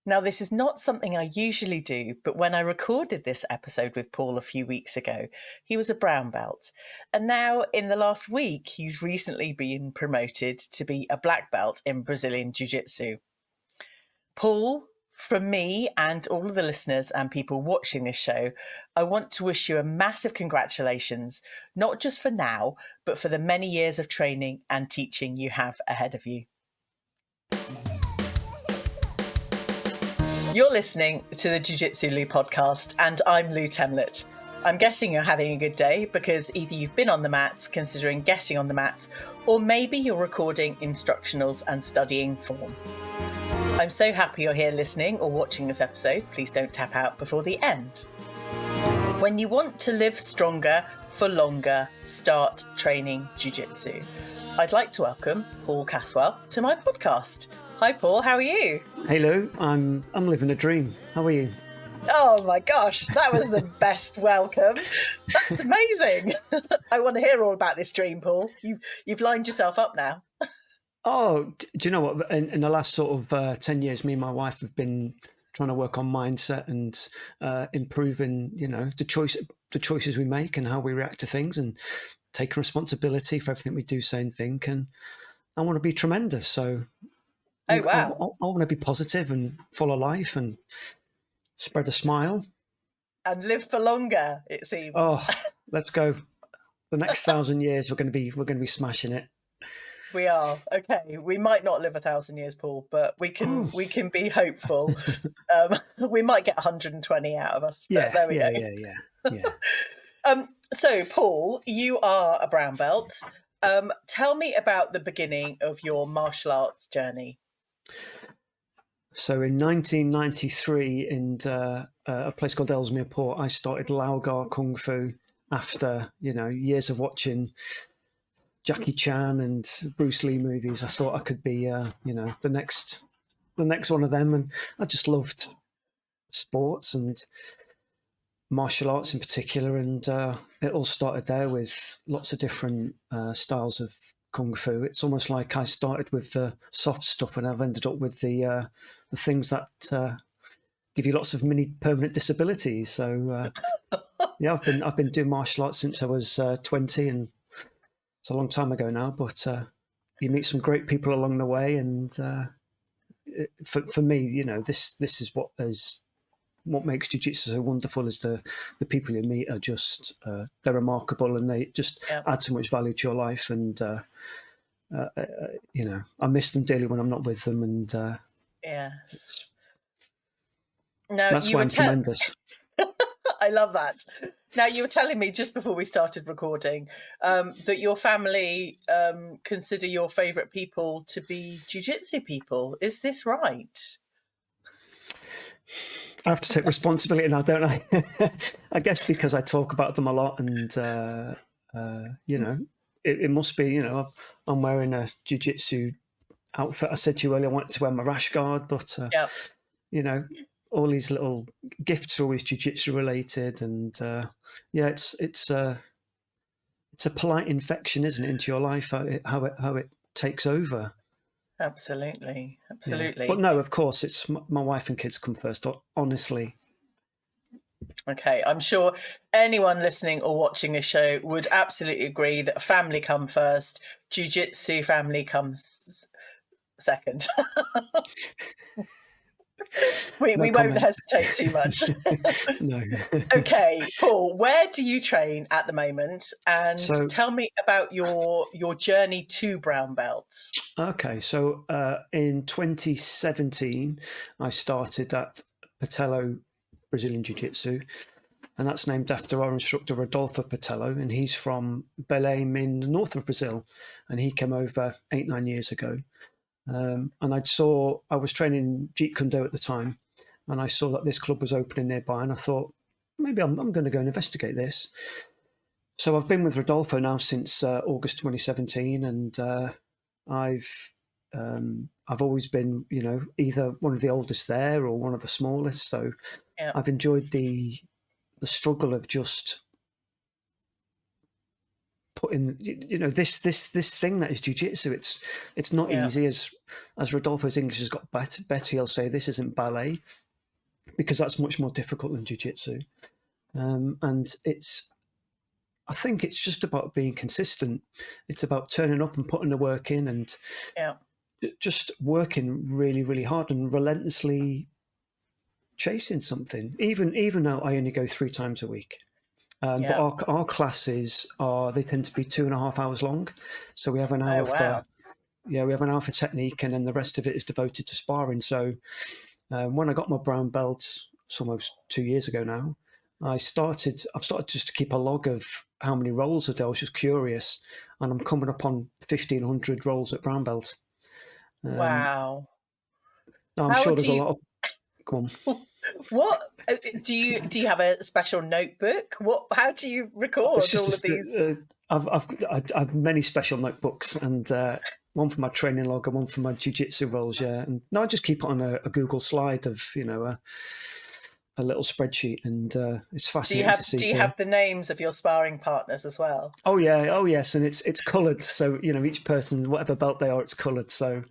Now, this is not something I usually do, but when I recorded this episode with Paul a few weeks ago, he was a brown belt. And now, in the last week, he's recently been promoted to be a black belt in Brazilian Jiu Jitsu. Paul, from me and all of the listeners and people watching this show, I want to wish you a massive congratulations, not just for now, but for the many years of training and teaching you have ahead of you. You're listening to the Jiu Jitsu Lou podcast, and I'm Lou Temlett. I'm guessing you're having a good day because either you've been on the mats, considering getting on the mats, or maybe you're recording instructionals and studying form. I'm so happy you're here listening or watching this episode. Please don't tap out before the end. When you want to live stronger for longer, start training Jiu Jitsu. I'd like to welcome Paul Caswell to my podcast. Hi Paul, how are you? Hey Lou, I'm living a dream. How are you? Oh my gosh, that was the best welcome. That's amazing. I want to hear all about this dream, Paul. You've lined yourself up now. Oh, do you know what? In the last sort of 10 years, me and my wife have been trying to work on mindset and improving, the choices we make and how we react to things and take responsibility for everything we do, say and think. And I want to be tremendous. So Oh, wow. I want to be positive and full of life and spread a smile. And live for longer, it seems. Oh, let's go. The next 1,000 years, we're going to be smashing it. We are. Okay. We might not live 1,000 years, Paul, but we can be hopeful. We might get 120 out of us. But there we go. Yeah. So, Paul, you are a brown belt. Tell me about the beginning of your martial arts journey. So in 1993, in a place called Ellesmere Port, I started Lau Gar Kung Fu after, years of watching Jackie Chan and Bruce Lee movies. I thought I could be, the next one of them. And I just loved sports and martial arts in particular. And it all started there with lots of different styles of Kung Fu. It's almost like I started with the soft stuff and I've ended up with the things that give you lots of mini permanent disabilities. So yeah, I've been doing martial arts since I was 20, and it's a long time ago now. But you meet some great people along the way, and for me, this is what makes jiu-jitsu so wonderful is the people you meet are just they're remarkable, and they just add so much value to your life. And I miss them dearly when I'm not with them. And yes, now that's why I'm tremendous. I love that. Now, you were telling me just before we started recording that your family consider your favourite people to be jiu-jitsu people. Is this right? I have to take responsibility now, don't I? I guess because I talk about them a lot, and it must be. I'm wearing a jiu-jitsu outfit. I said to you earlier, I wanted to wear my rash guard, but all these little gifts are always jiu-jitsu related, and it's a polite infection, isn't it, into your life? How it takes over. Absolutely. Yeah. But no, of course, it's my wife and kids come first, honestly. Okay, I'm sure anyone listening or watching this show would absolutely agree that family come first, jiu-jitsu family comes second. We won't hesitate too much. No. Okay, Paul, where do you train at the moment? And tell me about your journey to brown belt. Okay, so in 2017, I started at Patello Brazilian Jiu Jitsu, and that's named after our instructor Rodolfo Patello, and he's from Belém in the north of Brazil, and he came over 8-9 years ago. And I was training Jeet Kune Do at the time, and I saw that this club was opening nearby, and I thought, maybe I'm going to go and investigate this. So I've been with Rodolfo now since August 2017, and I've always been, either one of the oldest there or one of the smallest. So I've enjoyed the struggle of just putting, this thing that is jiu-jitsu. It's not Yeah. easy, as Rodolfo's English has got better, he'll say this isn't ballet, because that's much more difficult than jiu-jitsu. And I think it's just about being consistent. It's about turning up and putting the work in, and Yeah. just working really, really hard and relentlessly chasing something. Even though I only go 3 times a week. But Yeah. our classes they tend to be 2.5 hours long. So we have an hour Oh, wow. we have an hour for technique, and then the rest of it is devoted to sparring. So when I got my brown belt, it's almost 2 years ago now, I've started just to keep a log of how many rolls a day. I was just curious, and I'm coming up on 1,500 rolls at brown belt. Wow. Now, I'm How sure do there's a you, lot of. Come on. what do you have a special notebook? How do you It's record all of just these? I've many special notebooks, and one for my training log and one for my jiu-jitsu rolls. Yeah, and no, I just keep it on a Google slide of a little spreadsheet, and it's fascinating to see. Do you have the names of your sparring partners as well? Oh yeah, oh yes, and it's coloured, so each person, whatever belt they are, it's coloured, so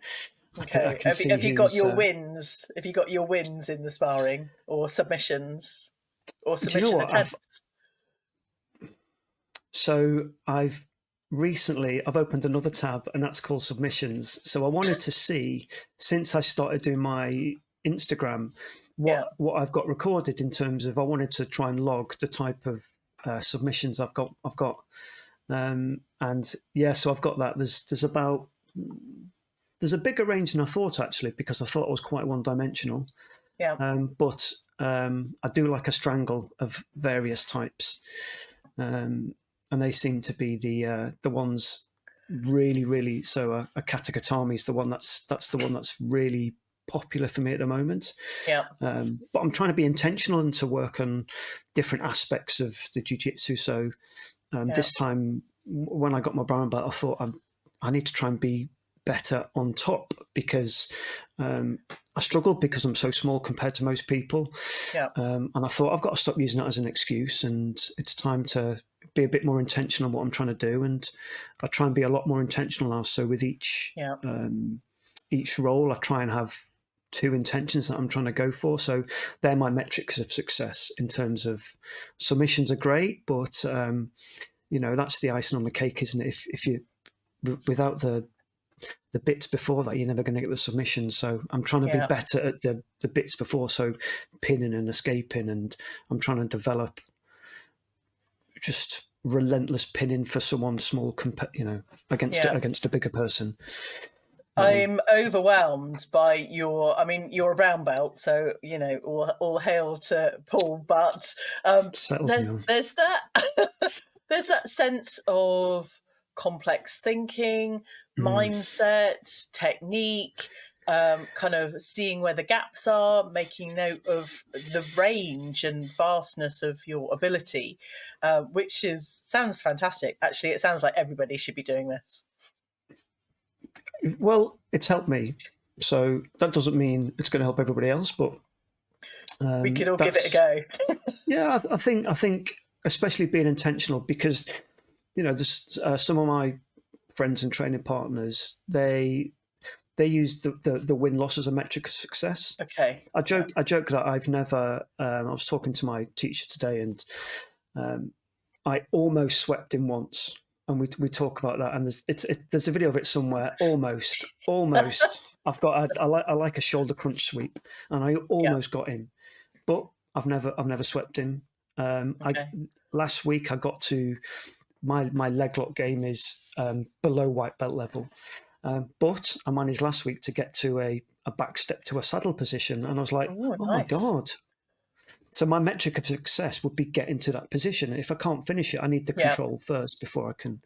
I Okay. can see Have you got who's. your wins? Have you got your wins in the sparring or submissions or Do you know submission what attempts? I've recently opened another tab, and that's called submissions. So I wanted to see, since I started doing my Instagram, Yeah. what I've got recorded in terms of, I wanted to try and log the type of submissions I've got. And yeah, so I've got that. There's a bigger range than I thought, actually, because I thought I was quite one dimensional. Yeah. But I do like a strangle of various types. And they seem to be the ones really, really. So a Kata gatame is the one that's the one that's really popular for me at the moment. Yeah. But I'm trying to be intentional and to work on different aspects of the jiu-jitsu. So this time, when I got my brown belt, I thought I need to try and be better on top, because I struggled because I'm so small compared to most people. Yeah. And I thought, I've got to stop using that as an excuse, and it's time to be a bit more intentional on what I'm trying to do. And I try and be a lot more intentional now. So with each role, I try and have 2 intentions that I'm trying to go for. So they're my metrics of success in terms of submissions are great, but that's the icing on the cake, isn't it? If you without the bits before that, you're never going to get the submission. So I'm trying to be better at the bits before, so pinning and escaping, and I'm trying to develop just relentless pinning for someone small, against a bigger person. I'm overwhelmed by your. I mean, you're a brown belt, so all hail to Paul. But there's that there's that sense of complex thinking, mindset, technique, kind of seeing where the gaps are, making note of the range and vastness of your ability, which sounds fantastic. Actually, it sounds like everybody should be doing this. Well, it's helped me, so that doesn't mean it's going to help everybody else, but we could all give it a go. Yeah, I think especially being intentional, because there's some of my friends and training partners, they use the win-loss as a metric of success. Okay. I joke that I've never. I was talking to my teacher today, and I almost swept him once, and we talk about that. And there's a video of it somewhere. Almost. I've got. I like a shoulder crunch sweep, and I almost got him, but I've never swept him. Last week I got to my leg lock game is below white belt level. But I managed last week to get to a back step to a saddle position, and I was like, nice. my God. So my metric of success would be getting to that position. If I can't finish it, I need the control first before I can.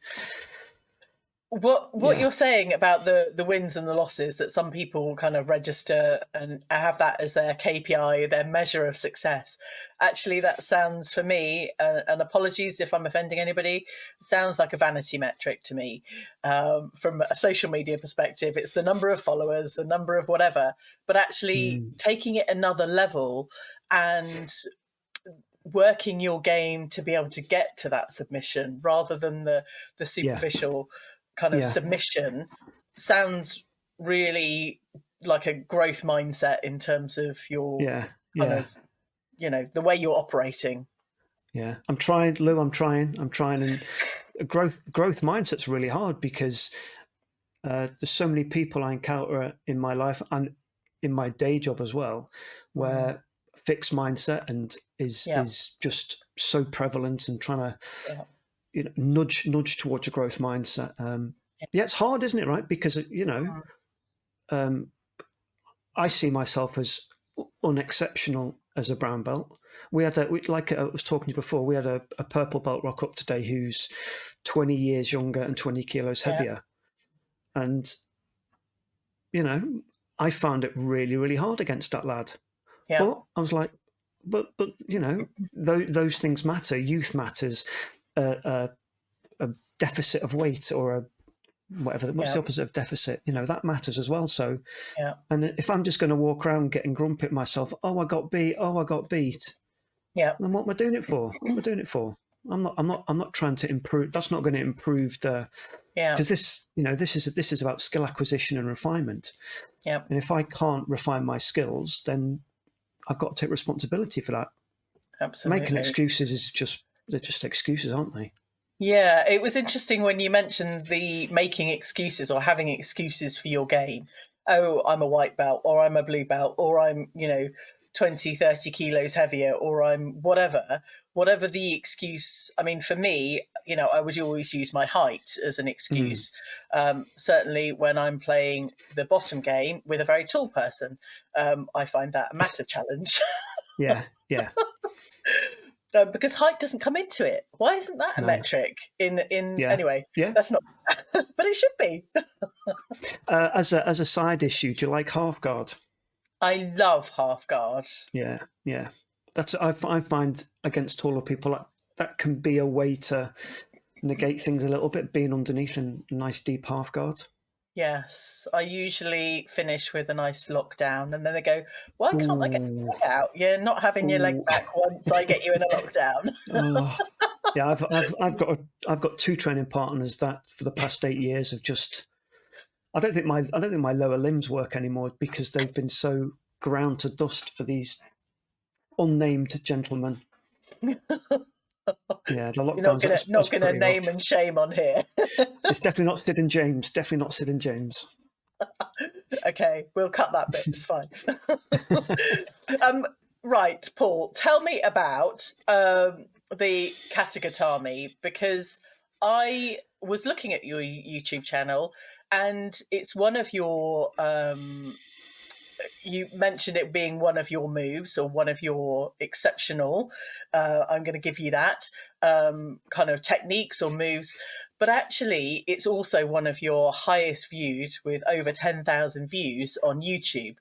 What you're saying about the wins and the losses, that some people kind of register and have that as their KPI, their measure of success. Actually, that sounds, for me, and apologies if I'm offending anybody, sounds like a vanity metric to me. From a social media perspective, it's the number of followers, the number of whatever, but actually taking it another level and working your game to be able to get to that submission rather than the superficial kind of submission sounds really like a growth mindset in terms of your kind of, the way you're operating. Yeah, I'm trying, Lou. I'm trying, and growth mindset's really hard because there's so many people I encounter in my life and in my day job as well, where fixed mindset and is just so prevalent, and trying to nudge towards a growth mindset. It's hard, isn't it? Right? Because I see myself as unexceptional as a brown belt. We had like I was talking to you before, we had a purple belt rock up today who's 20 years younger and 20 kilos heavier. And, I found it really, really hard against that lad. Yeah. But I was like, but those things matter. Youth matters. A deficit of weight or a whatever, what's the opposite of deficit? That matters as well. So, and if I'm just going to walk around getting grumpy at myself, I got beat. Then what am I doing it for? What am I doing it for? I'm not trying to improve. That's not going to improve because this is about skill acquisition and refinement. Yeah. And if I can't refine my skills, then I've got to take responsibility for that. Absolutely. Making excuses they're just excuses, aren't they? Yeah, it was interesting when you mentioned the making excuses or having excuses for your game. Oh, I'm a white belt, or I'm a blue belt, or I'm, 20, 30 kilos heavier, or I'm whatever the excuse. I mean, for me, I would always use my height as an excuse. Certainly when I'm playing the bottom game with a very tall person, I find that a massive challenge. Yeah. Because height doesn't come into it. Why isn't that a metric? Anyway, that's not, but it should be. As a side issue, do you like half guard? I love half guard. Yeah. That's I find against taller people that can be a way to negate things a little bit, being underneath a nice deep half guard. Yes, I usually finish with a nice lockdown, and then they go, "Why can't I get your leg out? You're not having your leg back once I get you in a lockdown." Yeah, I've got two training partners that for the past 8 years have just. I don't think my lower limbs work anymore because they've been so ground to dust for these unnamed gentlemen. Yeah, the lockdowns. You're not going to name and shame on here. It's definitely not Sid and James. Definitely not Sid and James. Okay, we'll cut that bit. It's fine. Right, Paul, tell me about the Kata gatame, because I was looking at your YouTube channel and it's one of your you mentioned it being one of your moves or one of your exceptional, I'm going to give you that, kind of techniques or moves. But actually, it's also one of your highest viewed with over 10,000 views on YouTube.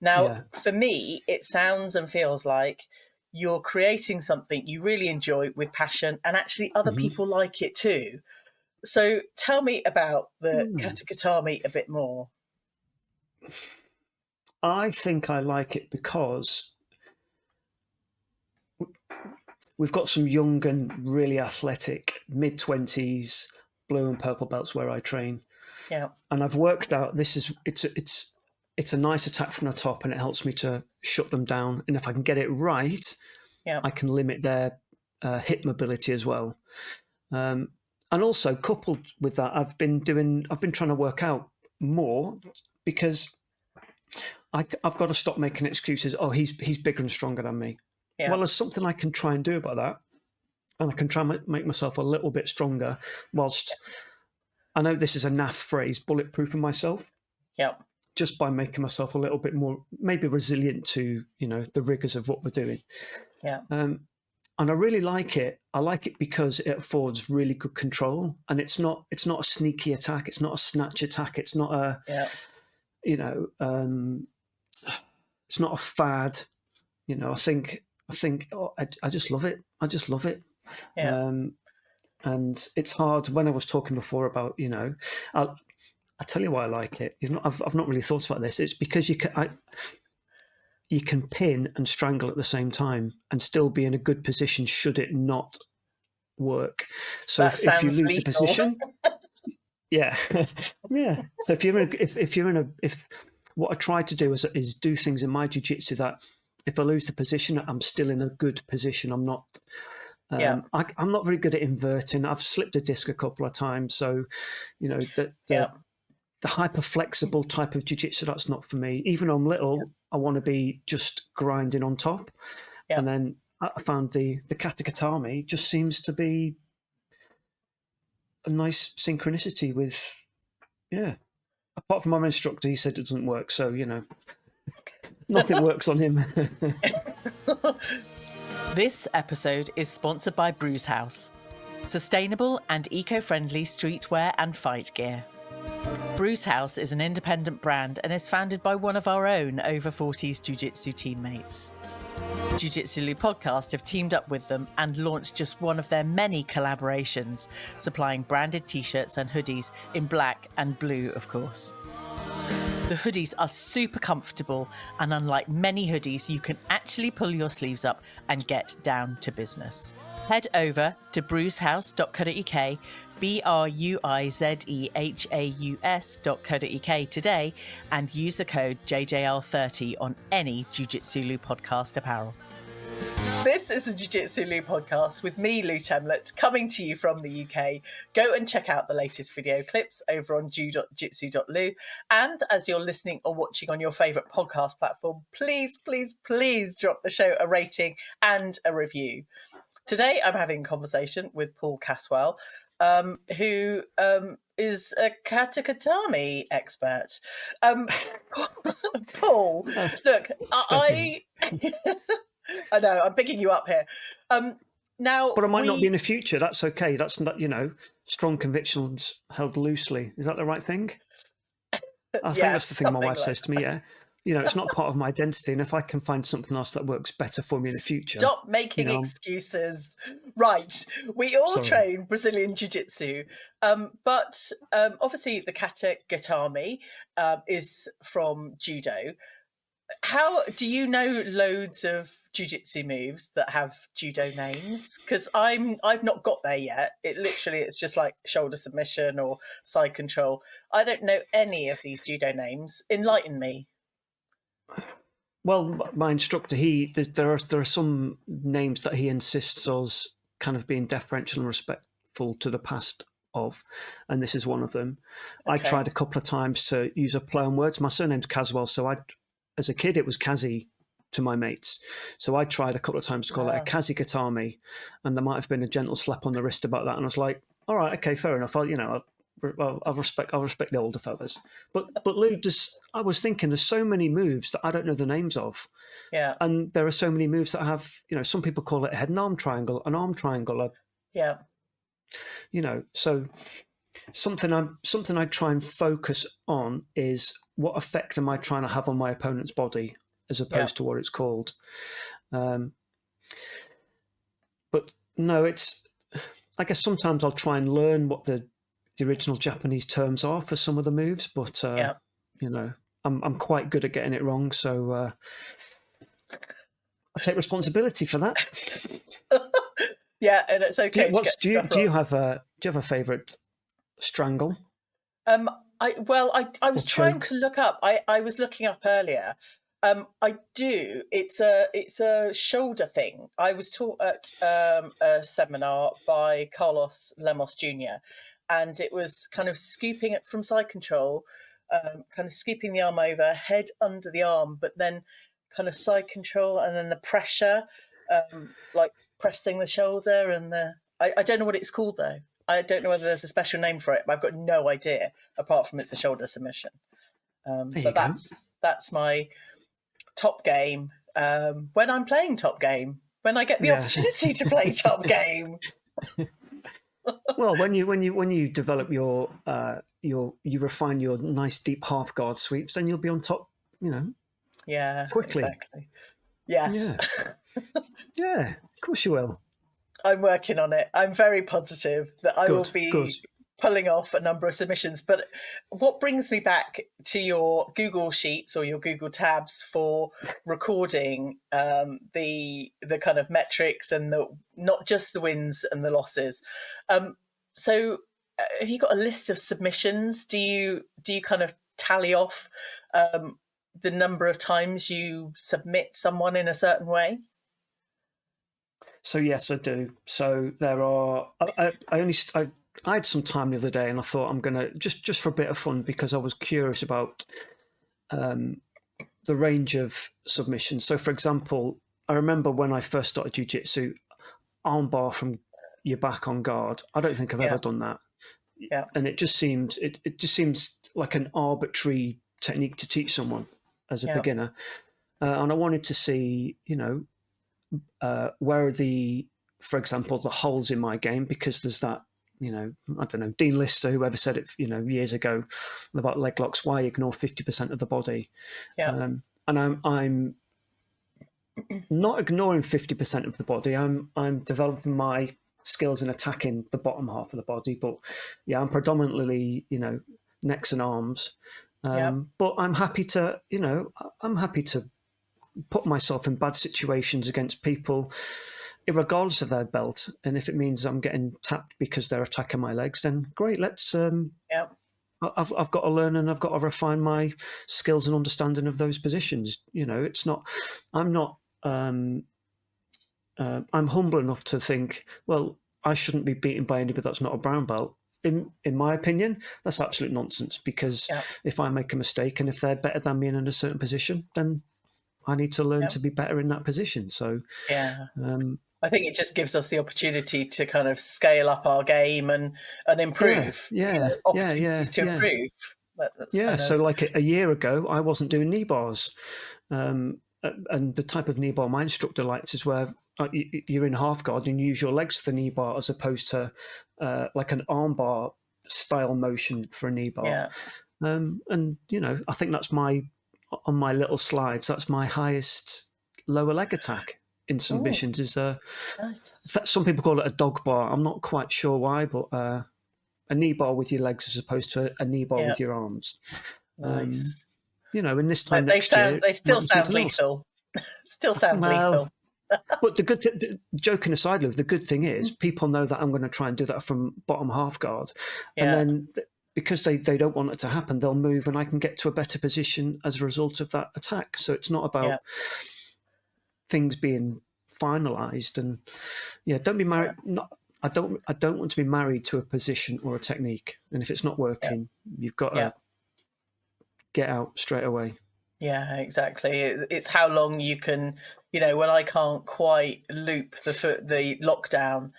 Now, for me, it sounds and feels like you're creating something you really enjoy with passion, and actually other people like it too. So tell me about the Kata gatame a bit more. I think I like it because we've got some young and really athletic mid-20s blue and purple belts where I train. Yeah. And I've worked out it's a nice attack from the top, and it helps me to shut them down. And if I can get it right, I can limit their hip mobility as well. And also coupled with that, I've been trying to work out more because I've got to stop making excuses. Oh, he's bigger and stronger than me. Yeah. Well, there's something I can try and do about that, and I can try and make myself a little bit stronger. Whilst I know this is a naff phrase, bulletproofing myself. Yeah. Just by making myself a little bit more, maybe resilient to the rigors of what we're doing. Yeah. And I really like it. I like it because it affords really good control, and it's not a sneaky attack. It's not a snatch attack. It's not a it's not a fad. I think I just love it. I just love it. Yeah. And it's hard. When I was talking before about I tell you why I like it. I've not really thought about this. It's because you you can pin and strangle at the same time and still be in a good position should it not work. So That if you sounds lose the lethal. position, yeah, yeah. So if you're in a if what I try to do is do things in my jiu-jitsu that if I lose the position, I'm still in a good position. I'm not. Yeah. I'm not very good at inverting. I've slipped a disc a couple of times, so the hyper flexible type of jiu-jitsu, that's not for me. Even though I'm little, I want to be just grinding on top. Yeah. And then I found the Kata gatame just seems to be a nice synchronicity with, apart from my instructor, he said it doesn't work. So, nothing works on him. This episode is sponsored by Bruise House, sustainable and eco-friendly streetwear and fight gear. Bruise House is an independent brand and is founded by one of our own over 40s jiu-jitsu teammates. Jiu-Jitsu Lu podcast have teamed up with them and launched just one of their many collaborations, supplying branded t-shirts and hoodies in black and blue, of course. The hoodies are super comfortable, and unlike many hoodies, you can actually pull your sleeves up and get down to business. Head over to bruisehouse.co.uk, BRUIZEHAUS.co.uk today and use the code JJL30 on any Jiu-Jitsu Lu podcast apparel. This is a Jiu-Jitsu Lu podcast with me, Lou Temlett, coming to you from the UK. Go and check out the latest video clips over on jiu.jitsu.lu. And as you're listening or watching on your favourite podcast platform, please, please, please drop the show a rating and a review. Today, I'm having a conversation with Paul Caswell, who is a Kata gatame expert. Paul, look, I know, I'm picking you up here. Now, but I might not be in the future. That's okay. That's not, strong convictions held loosely. Is that the right thing? I think that's the thing my wife says to me. Yeah. It's not part of my identity. And if I can find something else that works better for me in the future. Stop making excuses. Right. We all train Brazilian Jiu Jitsu. But obviously the Kata gatame is from judo. How do you know loads of jiu-jitsu moves that have judo names? Because I've not got there yet. It's just like shoulder submission or side control. I don't know any of these judo names. Enlighten me. Well, my instructor, there are some names that he insists us kind of being deferential and respectful to the past of, and this is one of them. Okay. I tried a couple of times to use a play on words. My surname's Caswell, so as a kid, it was Kazi to my mates. So I tried a couple of times to call it a Kazi gatame, and there might have been a gentle slap on the wrist about that. And I was like, all right, okay, fair enough. I'll respect the older fellas. But Lou, I was thinking there's so many moves that I don't know the names of. Yeah. And there are so many moves that have, some people call it a head and arm triangle, an arm triangle. Yeah. So something I try and focus on is what effect am I trying to have on my opponent's body as opposed to what it's called. But no, I guess sometimes I'll try and learn what the original Japanese terms are for some of the moves, but I'm quite good at getting it wrong, so I take responsibility for that. Yeah, and it's okay. Do you have a favorite strangle? I was trying to look up. I was looking up earlier. I do. It's a shoulder thing. I was taught at a seminar by Carlos Lemos Jr., and it was kind of scooping it from side control, kind of scooping the arm over, head under the arm, but then kind of side control, and then the pressure, like pressing the shoulder, and I don't know what it's called though. I don't know whether there's a special name for it, but I've got no idea, apart from it's a shoulder submission. But that's my top game. When I'm playing top game, when I get the opportunity to play top game. Well, when you develop you refine your nice deep half guard sweeps, then you'll be on top, Yeah, quickly. Exactly. Yes. Yeah, of course you will. I'm working on it. I'm very positive that I will be pulling off a number of submissions. But what brings me back to your Google Sheets or your Google Tabs for recording the kind of metrics and the not just the wins and the losses. So, have you got a list of submissions? Do you kind of tally off the number of times you submit someone in a certain way? So yes, I do. So there are. I had some time the other day, and I thought I'm gonna just for a bit of fun because I was curious about the range of submissions. So, for example, I remember when I first started jiu-jitsu, armbar from your back on guard. I don't think I've ever done that. Yeah. And it just seems like an arbitrary technique to teach someone as a beginner. And I wanted to see, where are for example, the holes in my game, because there's that, I don't know, Dean Lister, whoever said it, years ago about leg locks, why ignore 50% of the body? Yeah. And I'm not ignoring 50% of the body. I'm developing my skills in attacking the bottom half of the body, but yeah, I'm predominantly, necks and arms. But I'm happy to, put myself in bad situations against people, regardless of their belt. And if it means I'm getting tapped because they're attacking my legs, then great. Let's. I've got to learn and I've got to refine my skills and understanding of those positions. It's not. I'm not. I'm humble enough to think, well, I shouldn't be beaten by anybody that's not a brown belt. In my opinion, that's absolute nonsense, because if I make a mistake and if they're better than me in a certain position, then I need to learn to be better in that position. So I think it just gives us the opportunity to kind of scale up our game and improve. Opportunities to improve. So like a year ago, I wasn't doing knee bars. And the type of knee bar my instructor likes is where you're in half guard and you use your legs for the knee bar, as opposed to like an arm bar style motion for a knee bar. And, I think that's on my little slides, that's my highest lower leg attack in submissions. Is some people call it a dog bar. I'm not quite sure why, but a knee bar with your legs as opposed to a knee bar with your arms. Nice. In this time next year, they still sound lethal. Still sound lethal. But joking aside, Lou, the good thing is people know that I'm going to try and do that from bottom half guard, and then because they don't want it to happen, they'll move, and I can get to a better position as a result of that attack. So it's not about things being finalized. And don't be married. I don't want to be married to a position or a technique, and if it's not working, you've got to get out straight away. Yeah, exactly. It's how long you can, when I can't quite loop the lockdown,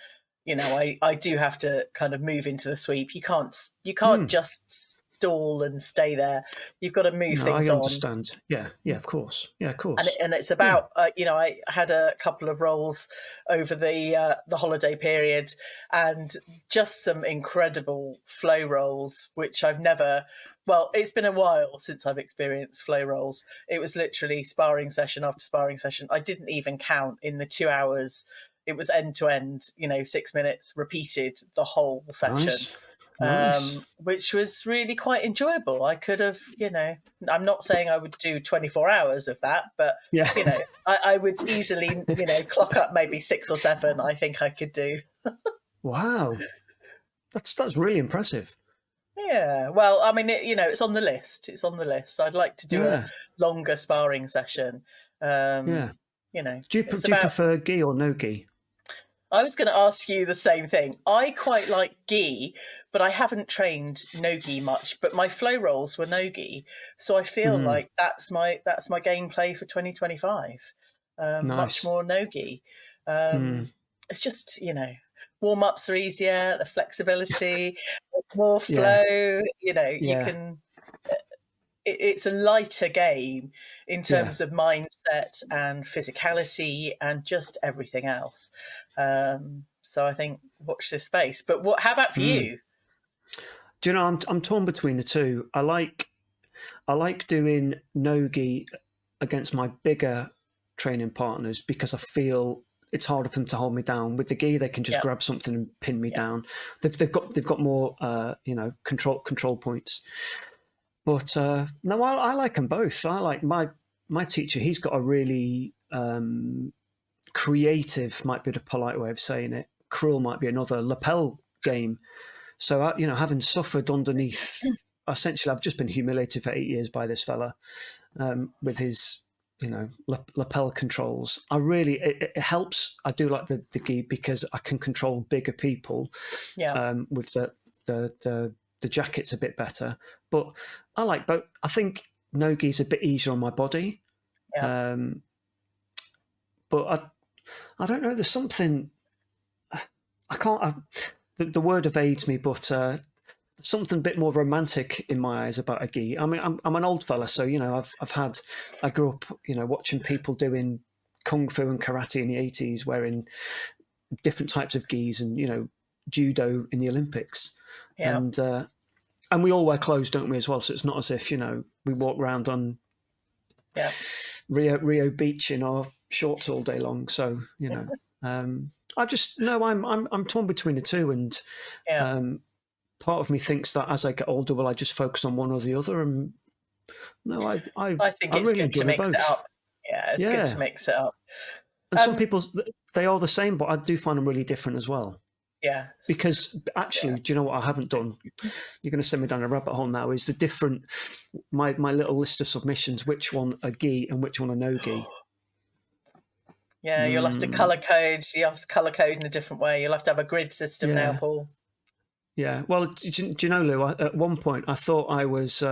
I do have to kind of move into the sweep. You can't just stall and stay there. You've got to move things on. I understand. Yeah, of course. Yeah, of course. And it's about, I had a couple of roles over the holiday period, and just some incredible flow rolls, which I've never. Well, it's been a while since I've experienced flow rolls. It was literally sparring session after sparring session. I didn't even count in the 2 hours. It was end to end, 6 minutes repeated the whole session. Nice. Which was really quite enjoyable. I could have, I'm not saying I would do 24 hours of that, but, I would easily, clock up maybe 6 or 7, I think I could do. Wow. That's really impressive. Yeah, well, I mean, it's on the list. It's on the list. I'd like to do a longer sparring session. Do you prefer gi or no gi? I was going to ask you the same thing. I quite like gi, but I haven't trained no gi much. But my flow rolls were no gi, so I feel like that's my gameplay for 2025. Nice. Much more no gi. It's just warm ups are easier. The flexibility, more flow. You can. It's a lighter game in terms of mindset and physicality and just everything else. So I think watch this space. But how about for you? Do you know, I'm torn between the two. I like doing no-gi against my bigger training partners because I feel it's harder for them to hold me down. With the gi, they can just grab something and pin me down. They've got more control points. But no, I like them both. I like my teacher. He's got a really creative, might be the polite way of saying it. Cruel might be another lapel game. So having suffered underneath, essentially, I've just been humiliated for 8 years by this fella with his lapel controls. It helps. I do like the gi because I can control bigger people. With the jacket's a bit better, but I like both. I think no gi's a bit easier on my body. But I don't know. There's something I can't. The word evades me, but something a bit more romantic in my eyes about a gi. I mean, I'm an old fella, so I grew up watching people doing kung fu and karate in the 80s, wearing different types of gis, and judo in the Olympics, and we all wear clothes, don't we, as well? So it's not as if we walk around on Rio Beach in our shorts all day long. So I just I'm torn between the two, and part of me thinks that as I get older, will I just focus on one or the other? And no, I think it's really good to mix both. it up. Yeah, it's good to mix it up. And some people, they are the same, but I do find them really different as well. Yeah. Because actually, do you know what I haven't done? You're going to send me down a rabbit hole now. Is the different my little list of submissions? Which one a gi and which one a no gi? Yeah, you'll have to colour code. You have to colour code in a different way. You'll have to have a grid system now, Paul. Yeah. Well, do you know, Lou? At one point, I thought I was.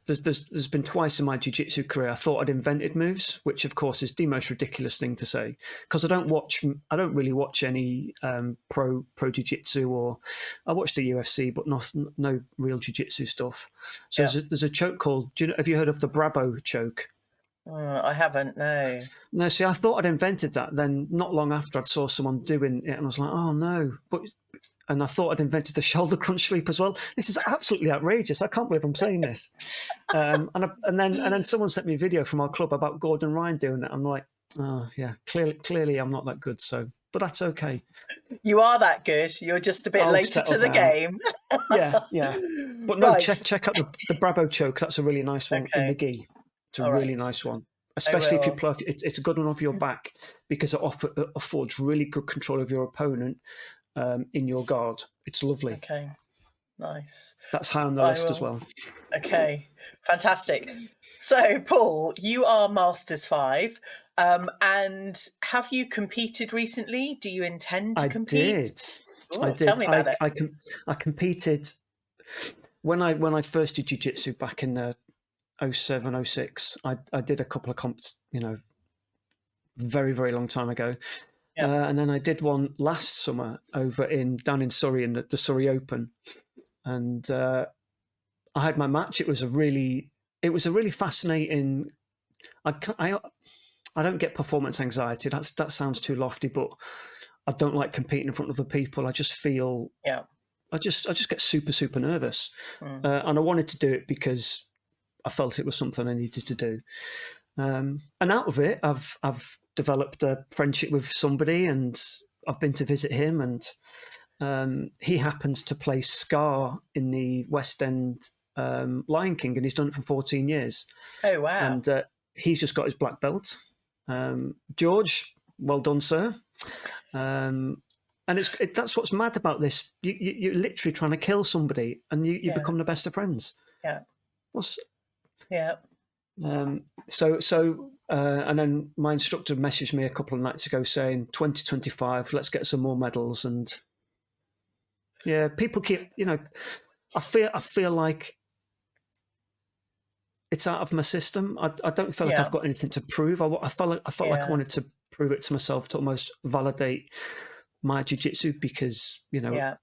There's been twice in my jiu-jitsu career I thought I'd invented moves, which of course is the most ridiculous thing to say, because I don't really watch any pro jiu-jitsu, or I watch the UFC, but no real jiu-jitsu stuff. So there's a choke called. Have you heard of the Bravo choke? I haven't. No. No. See, I thought I'd invented that. Then not long after, I saw someone doing it, and I was like, oh no, and I thought I'd invented the shoulder crunch sweep as well. This is absolutely outrageous. I can't believe I'm saying this. And then someone sent me a video from our club about Gordon Ryan doing it. I'm like, oh yeah, clearly I'm not that good. So, but that's okay. You are that good. You're just a bit later to the game. Yeah. But no, check out the Bravo choke. That's a really nice one in the gi. It's a really nice one. Especially if you play, it's a good one off your back, because it affords really good control of your opponent in your guard. It's lovely. Okay, nice. That's high on the list as well. Okay, fantastic. So, Paul, you are Masters 5, and have you competed recently? Do you intend to compete? I did. Tell me about it. I competed when I first did jiu-jitsu back in the 07, 06. I did a couple of comps, very, very long time ago. And then I did one last summer down in Surrey in the Surrey Open, and I had my match. It was a really fascinating. I don't get performance anxiety. That sounds too lofty, but I don't like competing in front of other people. I just feel I just get super, super nervous, and I wanted to do it because I felt it was something I needed to do. And out of it, I've developed a friendship with somebody, and I've been to visit him, and he happens to play Scar in the West End Lion King, and he's done it for 14 years. Oh, wow. And he's just got his black belt. George, well done, sir. And that's what's mad about this. You're literally trying to kill somebody, and you become the best of friends. Yeah. Yeah. And then my instructor messaged me a couple of nights ago saying 2025, let's get some more medals. And people keep, I feel like it's out of my system. I don't feel like I've got anything to prove. I felt like I wanted to prove it to myself, to almost validate my jiu-jitsu, because I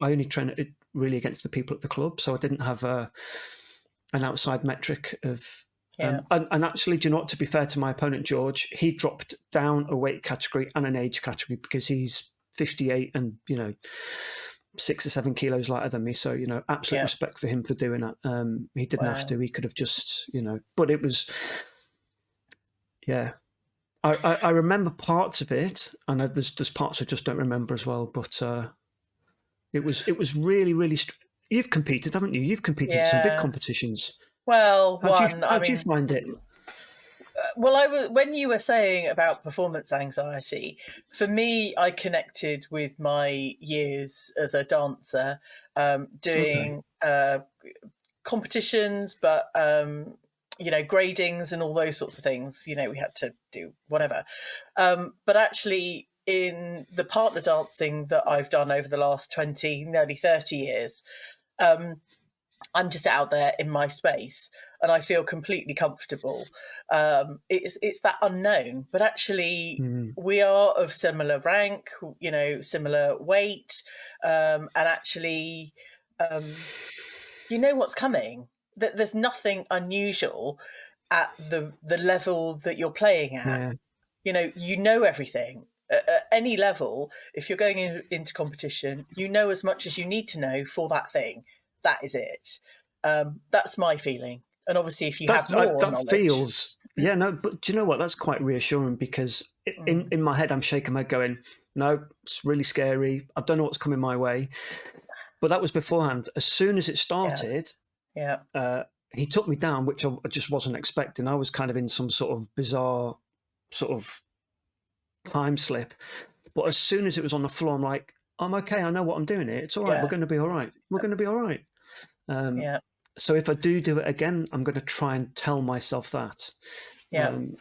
only train it really against the people at the club, so I didn't have an outside metric of. And actually, do you know what? To be fair to my opponent George, he dropped down a weight category and an age category because he's 58 and 6 or 7 kilos lighter than me. So absolute respect for him for doing that. He didn't have to. He could have just but it was I remember parts of it, and there's parts I just don't remember as well. But it was really, really. You've competed, haven't you? You've competed at some big Yeah. competitions. Well, How do you one. I how do you mean, find it? well, I was when you were saying about performance anxiety. For me, I connected with my years as a dancer, Okay. doing competitions, but gradings and all those sorts of things. We had to do whatever. But actually, in the partner dancing that I've done over the last 20, nearly 30 years, I'm just out there in my space and I feel completely comfortable. It's that unknown, but actually Mm, we are of similar rank, similar weight, and actually, um, you know what's coming. That there's nothing unusual at the level that you're playing at. yeah. You know everything at any level. If you're going into competition, you know as much as you need to know for that thing. That is it. That's my feeling. And obviously, if you have more That knowledge, feels, yeah, no, but do you know what? That's quite reassuring because mm, in my head, I'm shaking my head going, no, it's really scary. I don't know what's coming my way. But that was beforehand. As soon as it yeah, started, yeah, uh, he took me down, which I just wasn't expecting. I was kind of in some sort of bizarre sort of time slip. But as soon as it was on the floor, I'm like, I'm okay. I know what I'm doing here. It's all right. We're yeah, going to be all right. We're going to be all right. Um, yeah, so if I do it again, I'm going to try and tell myself that. yeah. Um,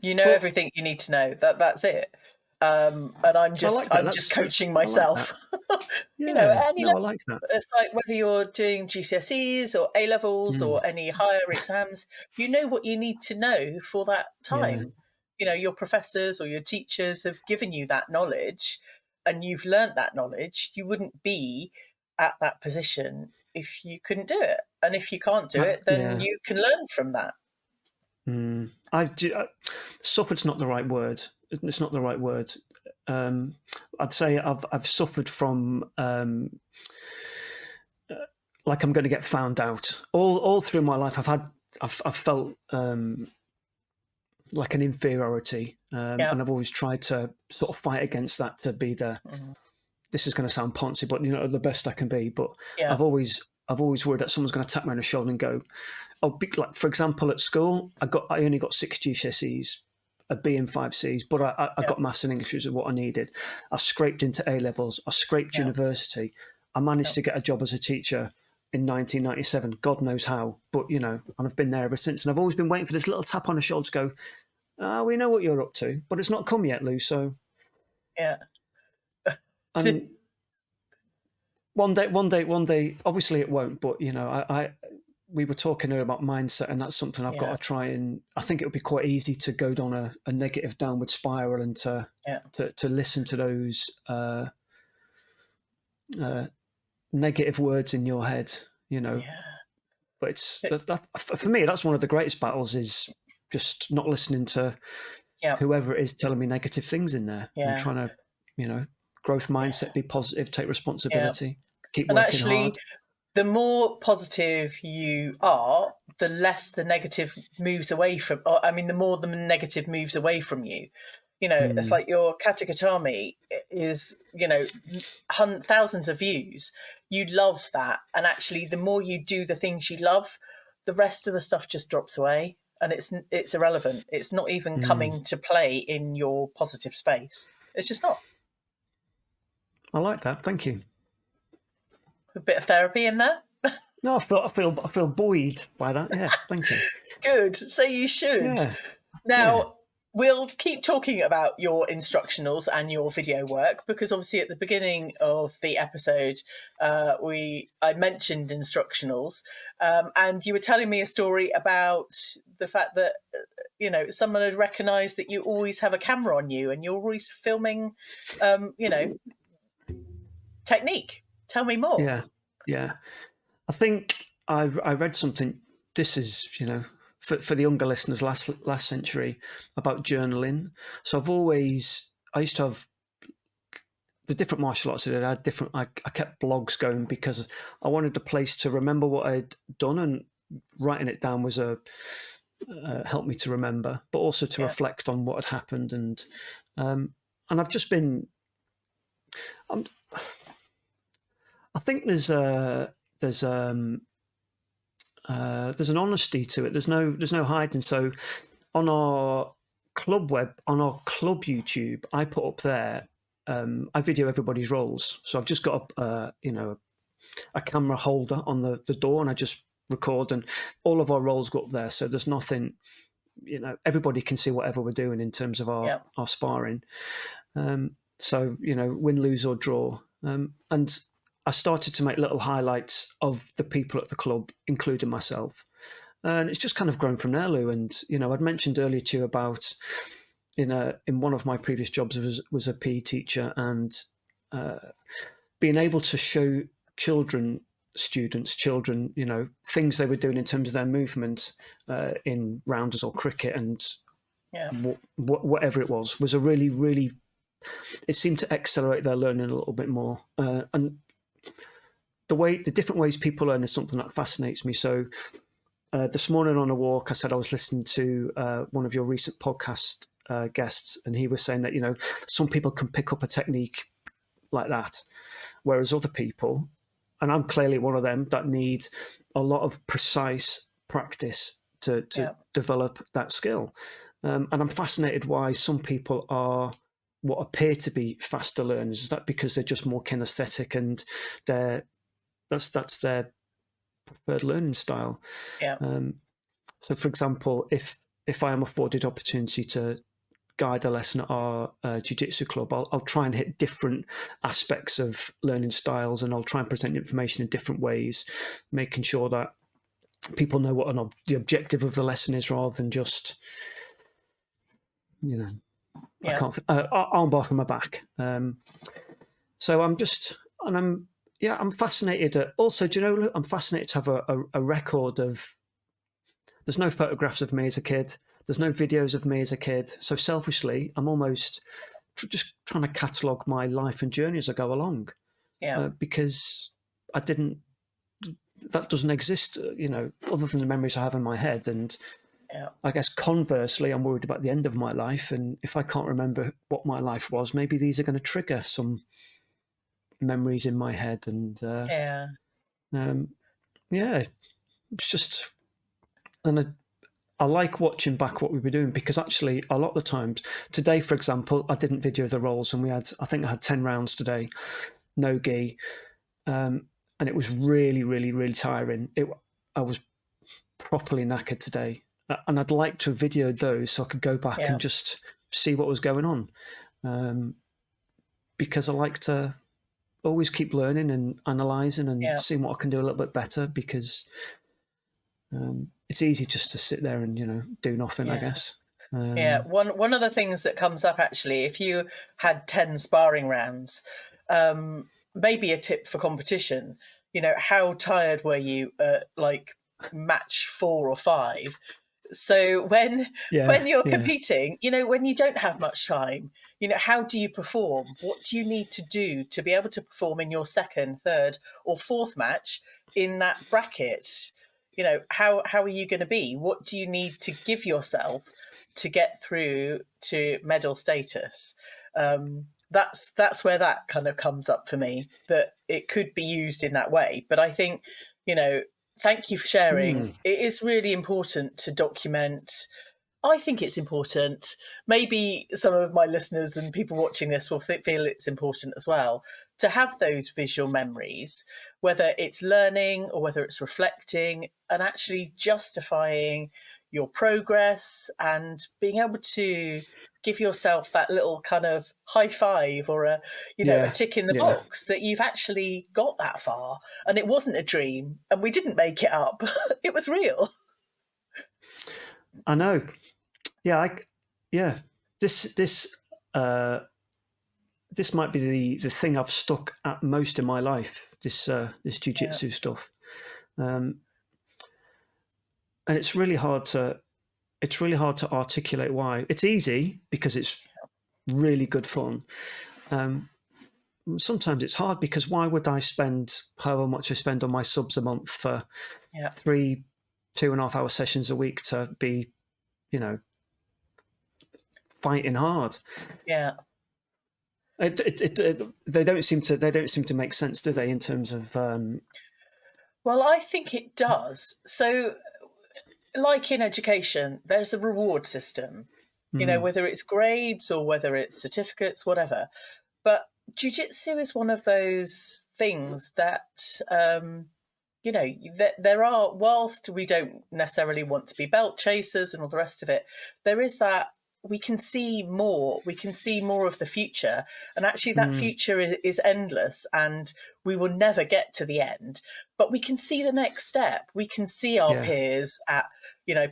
You know but everything you need to know. That's it. And I'm I just like that. I'm just That's coaching I like that. myself. Yeah. At any No, level. I like that. It's like whether you're doing GCSEs or A levels Mm, or any higher exams, you know what you need to know for that yeah. time. Your professors or your teachers have given you that knowledge and you've learnt that knowledge. You wouldn't be at that position if you couldn't do it. And if you can't do it, then Yeah. you can learn from that. I do. Suffered's not the right word. It's not the right word. Um, I'd say I've suffered from like I'm going to get found out. All through my life, I've felt like an inferiority, Yeah. and I've always tried to sort of fight against that to be the. Mhm. This is going to sound poncy, but the best I can be. But Yeah. I've always worried that someone's going to tap me on the shoulder and go, "Oh, like for example, at school, I only got 6 GCSEs, a B and 5 Cs, but I Yeah. got maths and English, which is what I needed. I scraped into A levels. I scraped Yeah. university. I managed Yeah. to get a job as a teacher in 1997. God knows how, but and I've been there ever since. And I've always been waiting for this little tap on the shoulder to go, we know what you're up to, but it's not come yet, Lou. So, Yeah. and one day, obviously it won't, but we were talking earlier about mindset, and that's something I've got Yeah. to try. And I think it would be quite easy to go down a negative downward spiral and Yeah. to listen to those uh, negative words in your head, you know. Yeah. But for me, that's one of the greatest battles is just not listening to Yeah. whoever it is telling me negative things in there and Yeah. trying to, growth mindset, be positive, take Yeah. responsibility, keep And working actually, hard. the more positive you are, the less the negative moves away from, or I mean, the more the negative moves away from you. It's Mm, like your Kata gatame is, thousands of views. You love that. And actually, the more you do the things you love, the rest of the stuff just drops away and it's irrelevant. It's not even mm. coming to play in your positive space. It's just not. I like that. Thank you. A bit of therapy in there. No, I feel buoyed by that. Yeah, thank you. Good. So you should. Yeah, yeah. Now, we'll keep talking about your instructionals and your video work because obviously at the beginning of the episode, I mentioned instructionals, and you were telling me a story about the fact that someone had recognised that you always have a camera on you and you're always filming, um, you know, technique. Tell me more. Yeah, yeah. I think I read something. This is for the younger listeners last century about journaling. So I used to have the different martial arts I did. I had different. I kept blogs going because I wanted a place to remember what I'd done, and writing it down was helped me to remember, but also to reflect on what had happened. And I've just been. I think there's an honesty to it. There's no hiding. So on our club YouTube, I put up there. I video everybody's roles. So I've just got a camera holder on the door, and I just record, and all of our roles go up there. So there's nothing. Everybody can see whatever we're doing in terms of our sparring. So win, lose or draw, and I started to make little highlights of the people at the club, including myself. And it's just kind of grown from there, Lou. And, I'd mentioned earlier to you about in one of my previous jobs was a PE teacher, and being able to show children, things they were doing in terms of their movement in rounders or cricket and whatever it was a really, really, it seemed to accelerate their learning a little bit more. And the different ways people learn is something that fascinates me. So this morning on a walk, I said I was listening to one of your recent podcast guests, and he was saying that, some people can pick up a technique like that, whereas other people, and I'm clearly one of them, that need a lot of precise practice to develop that skill. And I'm fascinated why some people are what appear to be faster learners. Is that because they're just more kinesthetic and that's their preferred learning style? So, for example, if I am afforded opportunity to guide a lesson at our jiu-jitsu club, I'll try and hit different aspects of learning styles, and I'll try and present information in different ways, making sure that people know what the objective of the lesson is, rather than just, I can't armbar from my back. So I'm fascinated. Also, do you know, I'm fascinated to have a record of. There's no photographs of me as a kid. There's no videos of me as a kid. So selfishly, I'm almost just trying to catalogue my life and journey as I go along. Because that doesn't exist, other than the memories I have in my head. And I guess conversely, I'm worried about the end of my life. And if I can't remember what my life was, maybe these are going to trigger some memories in my head. And it's just, and I like watching back what we were doing, because actually a lot of the times, today, for example, I didn't video the rolls, and I think I had 10 rounds today, no gi. And it was really, really, really tiring. I was properly knackered today. And I'd like to video those so I could go back and just see what was going on. Because I like to always keep learning and analysing and seeing what I can do a little bit better, because it's easy just to sit there and, do nothing, I guess. One of the things that comes up, actually, if you had 10 sparring rounds, maybe a tip for competition, how tired were you at match 4 or 5? So when you're competing, when you don't have much time, how do you perform? What do you need to do to be able to perform in your second, third or fourth match in that bracket? How are you going to be? What do you need to give yourself to get through to medal status? That's where that kind of comes up for me, that it could be used in that way. But I think, thank you for sharing. It is really important to document. I think it's important. Maybe some of my listeners and people watching this will feel it's important as well, to have those visual memories, whether it's learning or whether it's reflecting, and actually justifying your progress and being able to give yourself that little kind of high five or a tick in the box that you've actually got that far, and it wasn't a dream and we didn't make it up. It was real. I know. This might be the thing I've stuck at most in my life, this jiu-jitsu stuff. And it's really hard to articulate why. It's easy because it's really good fun. Sometimes it's hard because why would I spend however much I spend on my subs a month for 3 2.5 hour sessions a week to be, fighting hard. Yeah. They don't seem to make sense, do they? In terms of Well, I think it does. So, like in education, there's a reward system, whether it's grades or whether it's certificates, whatever. But jiu-jitsu is one of those things that, there are, whilst we don't necessarily want to be belt chasers and all the rest of it, there is that we can see more of the future, and actually that future is endless, and we will never get to the end, but we can see the next step. We can see our peers at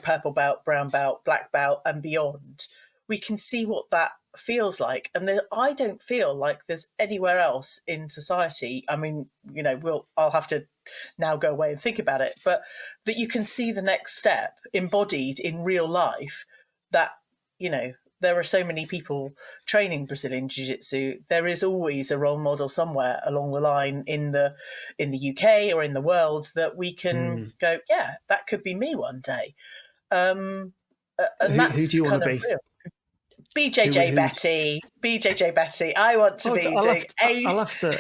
purple belt, brown belt, black belt and beyond. We can see what that feels like, and I don't feel like there's anywhere else in society. I mean, I'll have to now go away and think about it, but that you can see the next step embodied in real life, that there are so many people training Brazilian Jiu-Jitsu. There is always a role model somewhere along the line in the UK or in the world that we can go, yeah, that could be me one day. And who do you want to be? Real. BJJ Betty. I want to be doing I'll have to.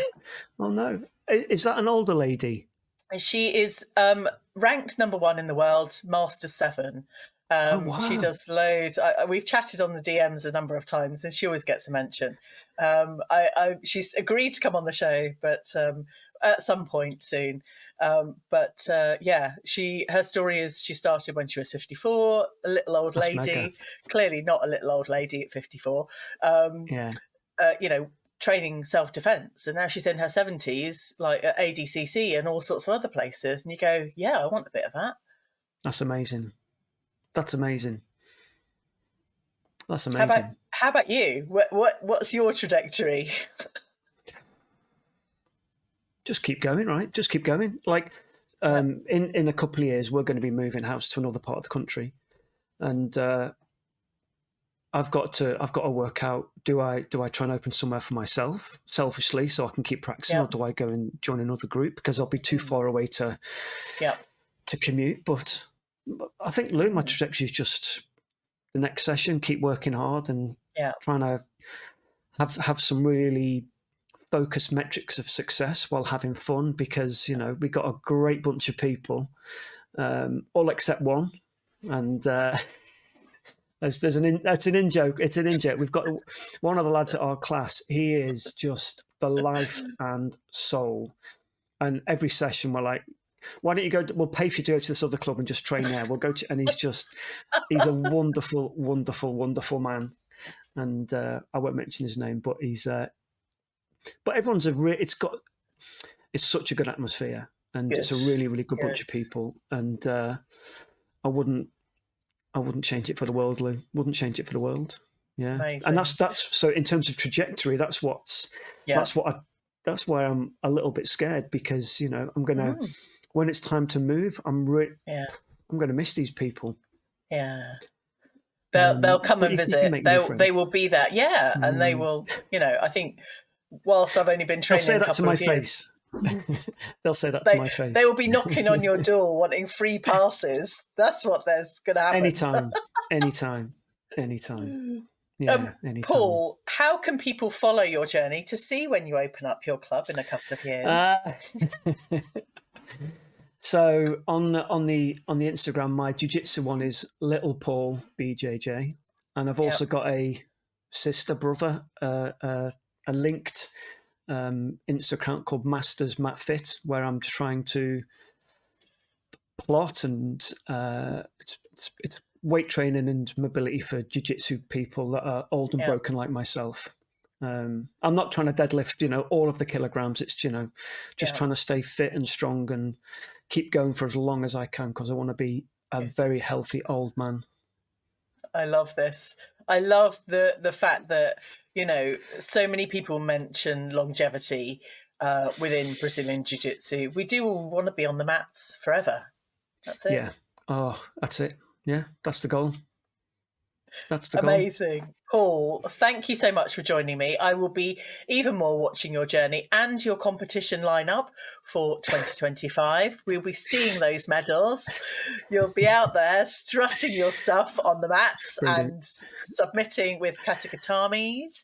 Oh no, is that an older lady? She is ranked number 1 in the world, Master 7. Wow. She does loads. We've chatted on the DMs a number of times, and she always gets a mention. She's agreed to come on the show, but at some point soon. Her story is she started when she was 54, a little old That's lady. mega. Clearly not a little old lady at 54. Training self-defense, and now she's in her 70s, like at ADCC and all sorts of other places, and you go, yeah, I want a bit of that. That's amazing. How about you? What's your trajectory? Just keep going, right? Just keep going. Like in a couple of years, we're going to be moving house to another part of the country, and I've got to work out, do I try and open somewhere for myself selfishly so I can keep practicing, or do I go and join another group because I'll be too far away to commute? But I think, Lou, my trajectory is just the next session, keep working hard and trying to have some really focused metrics of success while having fun, because we got a great bunch of people, all except one, and it's an in joke. It's an in joke. We've got one of the lads at our class. He is just the life and soul. And every session we're like, why don't you go? We'll pay for you to go to this other club and just train there. We'll go to, and he's a wonderful, wonderful, wonderful man. And I won't mention his name, but but everyone's it's such a good atmosphere, and it's a really, really good bunch of people. And I wouldn't change it for the world, Lou. Wouldn't change it for the world. Yeah. Amazing. And that's so in terms of trajectory, that's why I'm a little bit scared, because I'm gonna when it's time to move, I'm gonna miss these people. Yeah. They'll come and visit. They will be there. Yeah. And they will, I think whilst I've only been training a couple of years, they'll say that to my face. They will be knocking on your door wanting free passes. That's what there's going to happen. Anytime. Yeah, anytime. Paul, how can people follow your journey to see when you open up your club in a couple of years? So on the Instagram, my jiu-jitsu one is Little Paul BJJ, and I've also got a sister brother, a linked Insta account called Masters Mat Fit, where I'm trying to plot, and it's weight training and mobility for jiu-jitsu people that are old and broken like myself. I'm not trying to deadlift, all of the kilograms. It's just trying to stay fit and strong and keep going for as long as I can, because I want to be a very healthy old man. I love this. I love the fact that so many people mention longevity within Brazilian Jiu-Jitsu. We do all want to be on the mats forever. That's it. Yeah. Oh, that's it. Yeah, that's the goal. That's the goal. Amazing. Paul, thank you so much for joining me. I will be even more watching your journey and your competition lineup for 2025. We'll be seeing those medals. You'll be out there strutting your stuff on the mats Brilliant. and submitting with kata gatames.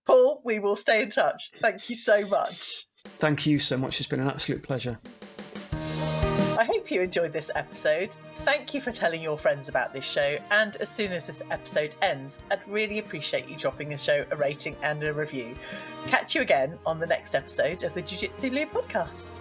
Paul, we will stay in touch. Thank you so much. Thank you so much. It's been an absolute pleasure. I hope you enjoyed this episode. Thank you for telling your friends about this show. And as soon as this episode ends, I'd really appreciate you dropping the show a rating and a review. Catch you again on the next episode of the Jiu Jitsu Lou podcast.